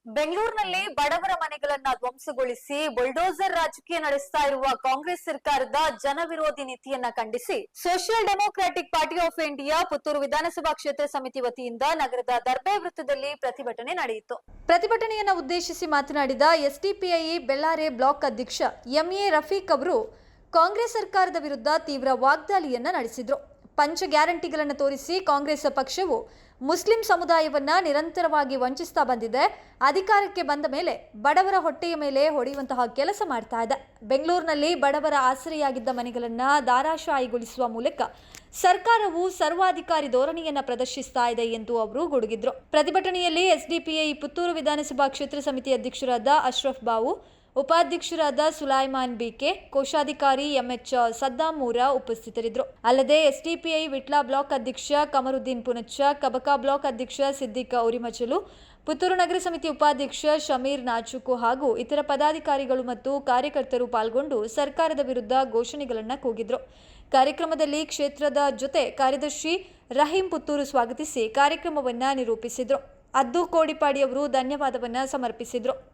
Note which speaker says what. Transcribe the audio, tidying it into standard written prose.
Speaker 1: ಬೆಂಗಳೂರಿನಲ್ಲಿ ಬಡವರ ಮನೆಗಳನ್ನ ಧ್ವಂಸಗೊಳಿಸಿ ಬುಲ್ಡೋಸರ್ ರಾಜಕೀಯ ನಡೆಸ್ತಾ ಇರುವ ಕಾಂಗ್ರೆಸ್ ಸರ್ಕಾರದ ಜನವಿರೋಧಿ ನೀತಿಯನ್ನ ಖಂಡಿಸಿ social democratic party of India Puttur ವಿಧಾನಸಭಾ ಕ್ಷೇತ್ರ ಸಮಿತಿ ವತಿಯಿಂದ ನಗರದ ದರ್ಬೆ ವೃತ್ತದಲ್ಲಿ ಪ್ರತಿಭಟನೆ ನಡೆಯಿತು. ಪ್ರತಿಭಟನೆಯನ್ನ ಉದ್ದೇಶಿಸಿ ಮಾತನಾಡಿದ ಎಸ್ಡಿಪಿಐ ಬೆಳ್ಳಾರೆ ಬ್ಲಾಕ್ ಅಧ್ಯಕ್ಷ ಎಂಎ ರಫೀಕ್ ಅವರು ಕಾಂಗ್ರೆಸ್ ಸರ್ಕಾರದ ವಿರುದ್ಧ ತೀವ್ರ ವಾಗ್ದಾಳಿಯನ್ನ ನಡೆಸಿದ್ರು. ಪಂಚ ಗ್ಯಾರಂಟಿಗಳನ್ನು ತೋರಿಸಿ ಕಾಂಗ್ರೆಸ್ ಪಕ್ಷವು ಮುಸ್ಲಿಂ ಸಮುದಾಯವನ್ನ ನಿರಂತರವಾಗಿ ವಂಚಿಸ್ತಾ ಬಂದಿದೆ. ಅಧಿಕಾರಕ್ಕೆ ಬಂದ ಮೇಲೆ ಬಡವರ ಹೊಟ್ಟೆಯ ಮೇಲೆ ಹೊಡೆಯುವಂತಹ ಕೆಲಸ ಮಾಡ್ತಾ ಇದೆ. ಬೆಂಗಳೂರಿನಲ್ಲಿ ಬಡವರ ಆಸರೆಯಾಗಿದ್ದ ಮನೆಗಳನ್ನ ದಾರಾಶಾಹಿಗೊಳಿಸುವ ಮೂಲಕ ಸರ್ಕಾರವು ಸರ್ವಾಧಿಕಾರಿ ಧೋರಣೆಯನ್ನ ಪ್ರದರ್ಶಿಸ್ತಾ ಇದೆ ಎಂದು ಅವರು ಗುಡುಗಿದ್ರು. ಪ್ರತಿಭಟನೆಯಲ್ಲಿ ಎಸ್ಡಿಪಿಐ ಪುತ್ತೂರು ವಿಧಾನಸಭಾ ಕ್ಷೇತ್ರ ಸಮಿತಿ ಅಧ್ಯಕ್ಷರಾದ ಅಶ್ರಫ್ ಬಾವು, ಉಪಾಧ್ಯಕ್ಷರಾದ ಸುಲೈಮಾನ್ ಬಿಕೆ, ಕೋಶಾಧಿಕಾರಿ ಎಂಎಚ್ ಸದ್ದಾಮೂರ ಉಪಸ್ಥಿತರಿದ್ದರು. ಅಲ್ಲದೆ ಎಸ್ಡಿಪಿಐ ವಿಟ್ಲ ಬ್ಲಾಕ್ ಅಧ್ಯಕ್ಷ ಕಮರುದ್ದೀನ್ ಪುನಚ್ಚ, ಕಬಕ ಬ್ಲಾಕ್ ಅಧ್ಯಕ್ಷ ಸಿದ್ದಿಕ್ ಉರಿಮಚಲು, ಪುತ್ತೂರು ನಗರ ಸಮಿತಿ ಉಪಾಧ್ಯಕ್ಷ ಶಮೀರ್ ನಾಚುಕು ಹಾಗೂ ಇತರ ಪದಾಧಿಕಾರಿಗಳು ಮತ್ತು ಕಾರ್ಯಕರ್ತರು ಪಾಲ್ಗೊಂಡು ಸರ್ಕಾರದ ವಿರುದ್ಧ ಘೋಷಣೆಗಳನ್ನು ಕೂಗಿದ್ರು. ಕಾರ್ಯಕ್ರಮದಲ್ಲಿ ಕ್ಷೇತ್ರದ ಜೊತೆ ಕಾರ್ಯದರ್ಶಿ ರಹೀಂ ಪುತ್ತೂರು ಸ್ವಾಗತಿಸಿ ಕಾರ್ಯಕ್ರಮವನ್ನ ನಿರೂಪಿಸಿದ್ರು. ಅದ್ದು ಕೋಡಿಪಾಡಿ ಅವರು ಧನ್ಯವಾದವನ್ನ ಸಮರ್ಪಿಸಿದ್ರು.